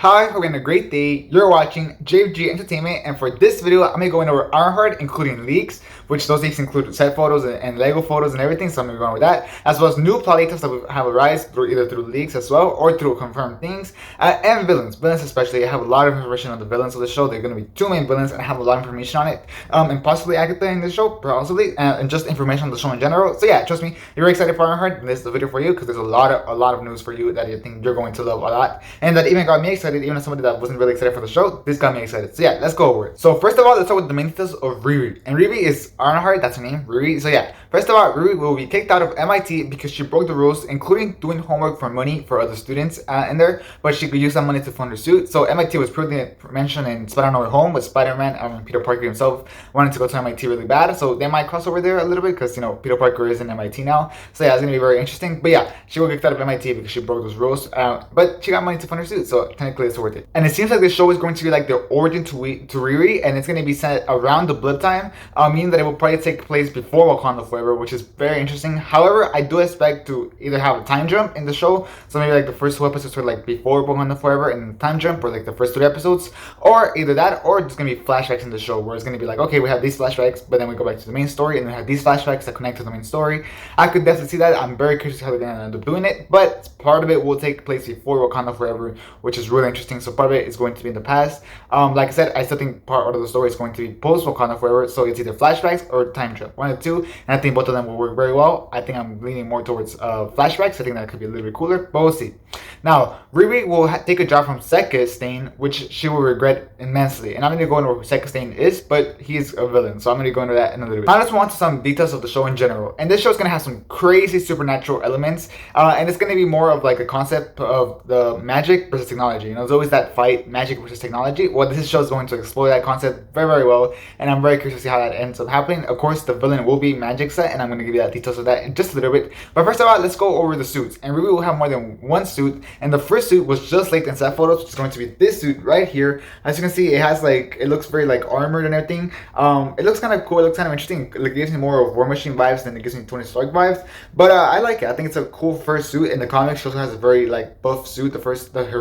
Hi, hope you're having a great day. You're watching JFG Entertainment, and for this video, I'm gonna go over Ironheart, including leaks, which those leaks include set photos and Lego photos and everything. So I'm gonna go over that, as well as new plot details that have arisen through either through leaks as well or through confirmed things, and villains. Villains especially, I have a lot of information on the villains of the show. They're gonna be two main villains, and I have a lot of information on it, and possibly Agatha in the show, possibly, and just information on the show in general. So yeah, trust me, if you're excited for Ironheart, then this is the video for you because there's a lot of news for you that I think you're going to love a lot, and that even got me excited. Even as somebody that wasn't really excited for the show, this got me excited. So yeah, let's go over it. So first of all, let's start with the main details of Riri. And Riri is Ironheart, that's her name, Riri. So yeah, first of all, Riri will be kicked out of MIT because she broke the rules, including doing homework for money for other students in there, but she could use that money to fund her suit. So MIT was previously mentioned in Spider-Man No Way Home with Spider-Man, Peter Parker himself wanted to go to MIT really bad, so they might cross over there a little bit because, you know, Peter Parker is in MIT now. So yeah, it's gonna be very interesting. But yeah, she will get kicked out of MIT because she broke those rules, but she got money to fund her suit, so technically it's worth it. And it seems like this show is going to be like the origin to Riri, and it's going to be set around the blip time, meaning that it will probably take place before Wakanda Forever, which is very interesting. However, I do expect to either have a time jump in the show, so maybe like the first two episodes are like before Wakanda Forever and time jump, or like the first three episodes, or either that, or it's going to be flashbacks in the show, where it's going to be like, okay, we have these flashbacks, but then we go back to the main story, and we have these flashbacks that connect to the main story. I could definitely see that. I'm very curious how they're going to end up doing it, but part of it will take place before Wakanda Forever, which is really interesting. So part of it is going to be in the past. Like I said, I still think part of the story is going to be post Wakanda Forever, so it's either flashbacks or time jump, one of the two, and I think both of them will work very well. I think I'm leaning more towards flashbacks. I think that could be a little bit cooler, but we'll see. Now, Riri will take a job from Stane, which she will regret immensely, and I'm going to go into who Stane is, but he's a villain, so I'm going to go into that in a little bit. Now let's move on to some details of the show in general, and this show is going to have some crazy supernatural elements, and it's going to be more of like a concept of the magic versus technology. You know, there's always that fight, magic versus technology. Well, this show is going to explore that concept very, very well, and I'm very curious to see how that ends up happening. Of course, the villain will be magic set, and I'm going to give you that details of that in just a little bit. But first of all, let's go over the suits, and Riri will have more than one suit, and the first suit was just like in set photos, which is going to be this suit right here. As you can see, it has like, it looks very like armored and everything. It looks kind of cool, it looks kind of interesting. It gives me more of War Machine vibes than it gives me Tony Stark vibes, but I like it. I think it's a cool first suit. In the comics, she also has a very like buff suit, her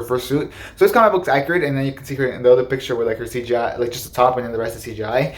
first suit, so this comic book's accurate. And then you can see her in the other picture with like her CGI, like just the top, and then the rest is CGI.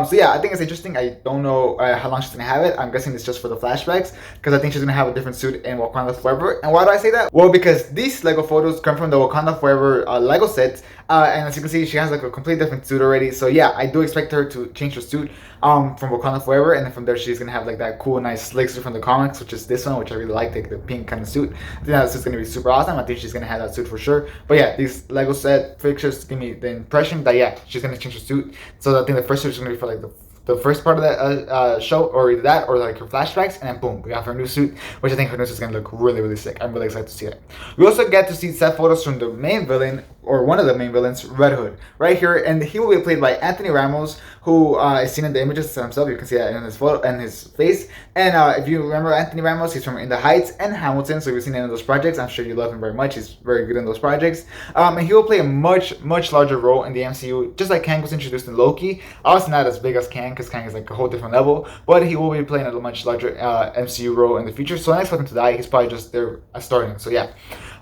So yeah, I think it's interesting. I don't know how long she's gonna have it. I'm guessing it's just for the flashbacks, because I think she's gonna have a different suit in Wakanda Forever. And why do I say that? Well, because these Lego photos come from the Wakanda Forever Lego set, and as you can see, she has like a completely different suit already. So yeah, I do expect her to change her suit from Wakanda Forever, and then from there she's gonna have like that cool, nice slick suit from the comics, which is this one, which I really like, the pink kind of suit. I think that suit's gonna be super awesome. I think she's gonna have that suit for sure. But yeah, these Lego set pictures give me the impression that yeah, she's gonna change her suit. So I think the first suit is gonna be for like the first part of that show, or either that or like her flashbacks, and then boom, we got her new suit, which I think her new suit is gonna look really, really sick. I'm really excited to see it. We also get to see set photos from the main villain, or one of the main villains, Red Hood, right here, and he will be played by Anthony Ramos, who is seen in the images himself. You can see that in his photo and his face. And if you remember Anthony Ramos, he's from In the Heights and Hamilton, so if you've seen any of those projects, I'm sure you love him very much. He's very good in those projects, and he will play a much larger role in the MCU, just like Kang was introduced in Loki. Obviously not as big as Kang, because Kang is like a whole different level, but he will be playing a much larger MCU role in the future. So I don't expect him to die. He's probably just there starting. So yeah.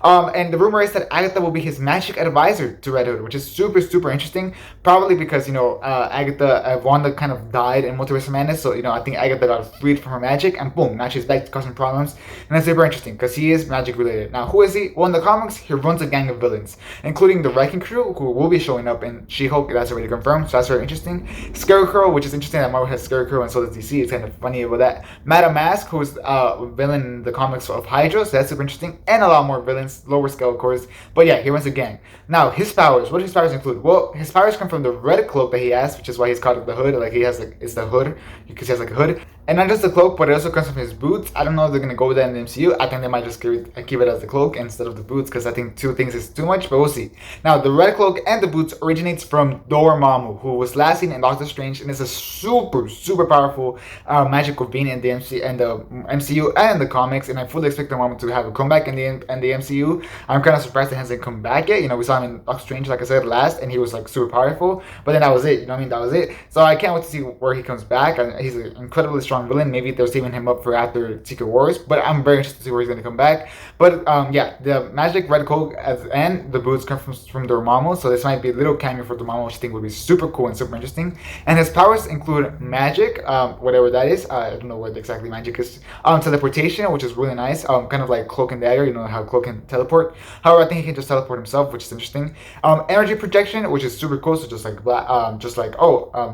And the rumor is that Agatha will be his magic advisor to Red Hood, which is super interesting. Probably because, you know, Agatha, Wanda kind of died in Multiverse of Madness, so, you know, I think Agatha got freed from her magic, and boom, now she's back to causing problems. And that's super interesting, because he is magic related. Now, who is he? Well, in the comics, he runs a gang of villains, including the Wrecking Crew, who will be showing up in She-Hulk. That's already confirmed, so that's very interesting. Scarecrow, which is interesting that Marvel has Scarecrow, and so does DC. It's kind of funny about that. Madame Mask, who's a villain in the comics of Hydra, so that's super interesting. And a lot more villains, lower scale, of course. But yeah, he runs a gang. Now, his powers. What do his powers include? Well, his powers come from the red cloak that he has, which is why he's called the Hood. Like, he has like, it's the hood. You can see he has like a hood. And not just the cloak, but it also comes from his boots. I don't know if they're gonna go with that in the MCU. I think they might just keep it as the cloak instead of the boots, because I think two things is too much, but we'll see. Now, the red cloak and the boots originates from Dormammu, who was last seen in Doctor Strange, and is a super powerful magical being in the MCU and the comics. And I fully expect Dormammu to have a comeback in the MCU. I'm kind of surprised he hasn't come back yet. You know, we saw him in Doctor Strange, like I said, last, and he was like super powerful. But then that was it. You know what I mean? That was it. So I can't wait to see where he comes back. And he's an incredibly strong strong villain. Maybe they're saving him up for after Secret Wars, but I'm very interested to see where he's going to come back. But yeah, the magic red coat and the boots come from Dormammu, so this might be a little cameo for Dormammu, which I think would be super cool and super interesting. And his powers include magic, whatever that is. I don't know what exactly magic is. Teleportation, which is really nice. Kind of like Cloak and Dagger. You know how Cloak can teleport. However, I think he can just teleport himself, which is interesting. Energy projection, which is super cool. So just like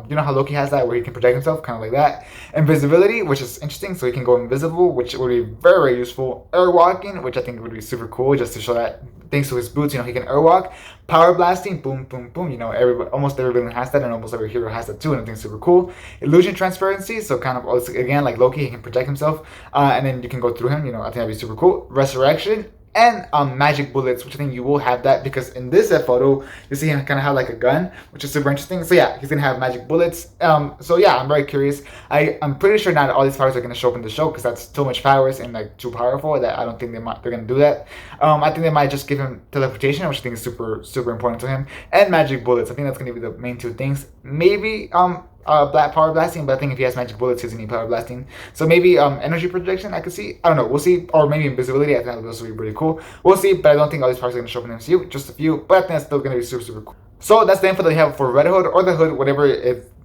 you know how Loki has that, where he can project himself, kind of like that. Invisibility, which is interesting, so he can go invisible, which would be very, very useful. Airwalking, which I think would be super cool, just to show that thanks to his boots, you know, he can airwalk. Power blasting, boom, boom, boom. You know, almost every villain has that, and almost every hero has that too, and I think it's super cool. Illusion transparency, so kind of also, again, like Loki, he can project himself, and then you can go through him. You know, I think that'd be super cool. Resurrection. And magic bullets, which I think you will have that, because in this photo you see him kind of have like a gun, which is super interesting. So yeah, he's gonna have magic bullets. So yeah, I'm very curious. I'm pretty sure not all these powers are gonna show up in the show, because that's too much powers and like too powerful that I don't think they're gonna do that. I think they might just give him teleportation, which I think is super important to him, and magic bullets. I think that's gonna be the main two things. Maybe black power blasting, but I think if he has magic bullets, he's gonna need power blasting. So maybe energy projection, I could see. I don't know, we'll see. Or maybe invisibility, I think that would also be pretty cool. We'll see, but I don't think all these powers are gonna show up in the MCU, just a few, but I think that's still gonna be super cool. So that's the info that they have for Red Hood, or the Hood, whatever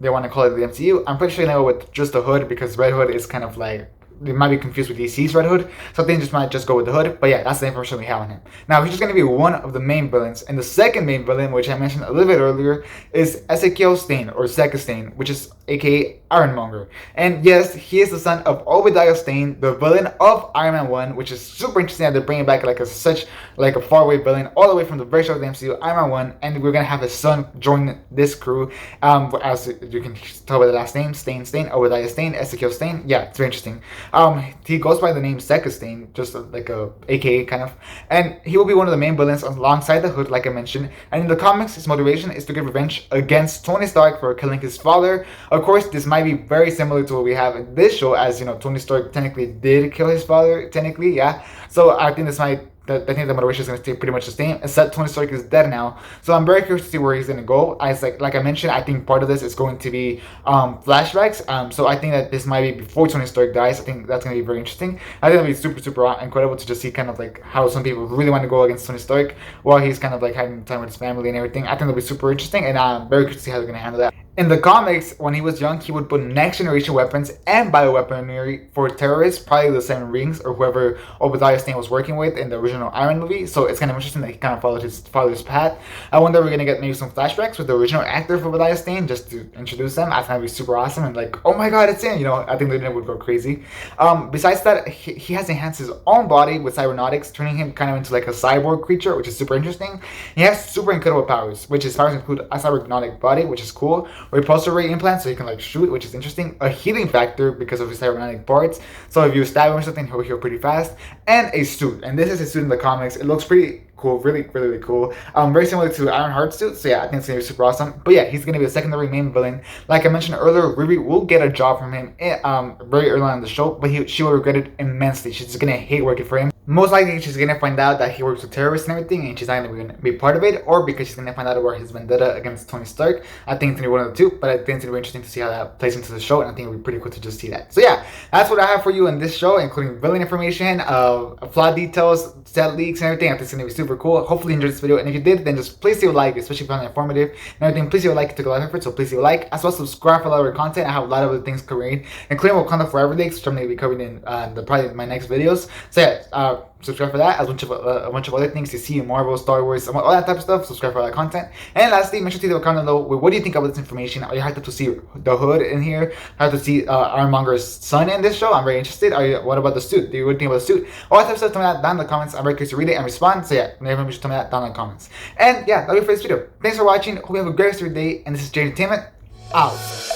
they want to call it, the MCU. I'm pretty sure they know with just the Hood, because Red Hood is kind of like, they might be confused with DC's Red Hood, so they might just go with the Hood. But yeah, that's the information we have on him. Now, he's just going to be one of the main villains, and the second main villain, which I mentioned a little bit earlier, is Ezekiel Stane, or Stane, which is aka Ironmonger. And yes, he is the son of Obadiah Stane, the villain of Iron Man 1, which is super interesting that they're bringing back like a faraway villain all the way from the very start of the MCU, Iron Man 1, and we're going to have his son join this crew, as you can tell by the last name, Stane, Obadiah Stane, Ezekiel Stane. Yeah, it's very interesting. He goes by the name Stane, just like a AKA kind of, and he will be one of the main villains alongside the Hood, like I mentioned. And in the comics, his motivation is to get revenge against Tony Stark for killing his father. Of course, this might be very similar to what we have in this show, as you know, Tony Stark technically did kill his father, technically, yeah. So I think I think the motivation is going to stay pretty much the same, except Tony Stark is dead now. So I'm very curious to see where he's going to go. Like I mentioned, I think part of this is going to be flashbacks. So I think that this might be before Tony Stark dies. I think that's going to be very interesting. I think it'll be super incredible to just see kind of like how some people really want to go against Tony Stark while he's kind of like having time with his family and everything. I think it'll be super interesting, and I'm very curious to see how they're going to handle that. In the comics, when he was young, he would put next generation weapons and bioweaponry for terrorists, probably the Seven Rings or whoever Obadiah Stane was working with in the original Iron movie. So it's kind of interesting that he kind of followed his father's path. I wonder if we're gonna get maybe some flashbacks with the original actor for Obadiah Stane, just to introduce them. I think that'd be super awesome, and like, oh my god, it's him. You know, I think the internet would go crazy. Besides that, he has enhanced his own body with cybernetics, turning him kind of into like a cyborg creature, which is super interesting. He has super incredible powers, which his powers include a cybernetic body, which is cool. Repulsor ray implant, so he can like shoot, which is interesting. A healing factor because of his cybernetic parts, so if you stab him or something, he'll heal pretty fast. And a suit, and this is a suit in the comics. It looks pretty cool, really cool. Very similar to Ironheart suit, so yeah, I think it's gonna be super awesome. But yeah, he's gonna be a secondary main villain. Like I mentioned earlier, Riri will get a job from him very early on in the show, but she will regret it immensely. She's just gonna hate working for him. Most likely, she's gonna find out that he works with terrorists and everything, and she's not gonna be part of it, or because she's gonna find out about his vendetta against Tony Stark. I think it's gonna be one of the two, but I think it's gonna be interesting to see how that plays into the show, and I think it'll be pretty cool to just see that. So yeah, that's what I have for you in this show, including villain information, plot details, set leaks, and everything. I think it's gonna be super cool. Hopefully you enjoyed this video, and if you did, then just please leave a like, especially if you found it informative and everything. Please leave a like, it took a lot of effort, so please leave a like. As well, subscribe for a lot of other content. I have a lot of other things covering, including Wakanda Forever leaks, which I'm gonna be covering in probably my next videos. So yeah, subscribe for that, as a bunch of other things to see in Marvel, Star Wars, all that type of stuff. Subscribe for all that content. And lastly, make sure to leave a comment below. What do you think of this information? Are you hyped up to see the Hood in here? Hyped to see Ironmonger's son in this show? I'm very interested. What about the suit? Do you think about the suit? All that type of stuff, tell me that down in the comments. I'm very curious to read it and respond. So yeah, make sure to tell me that down in the comments. And yeah, that'll be it for this video. Thanks for watching. Hope you have a great rest of your day. And this is J Entertainment, out.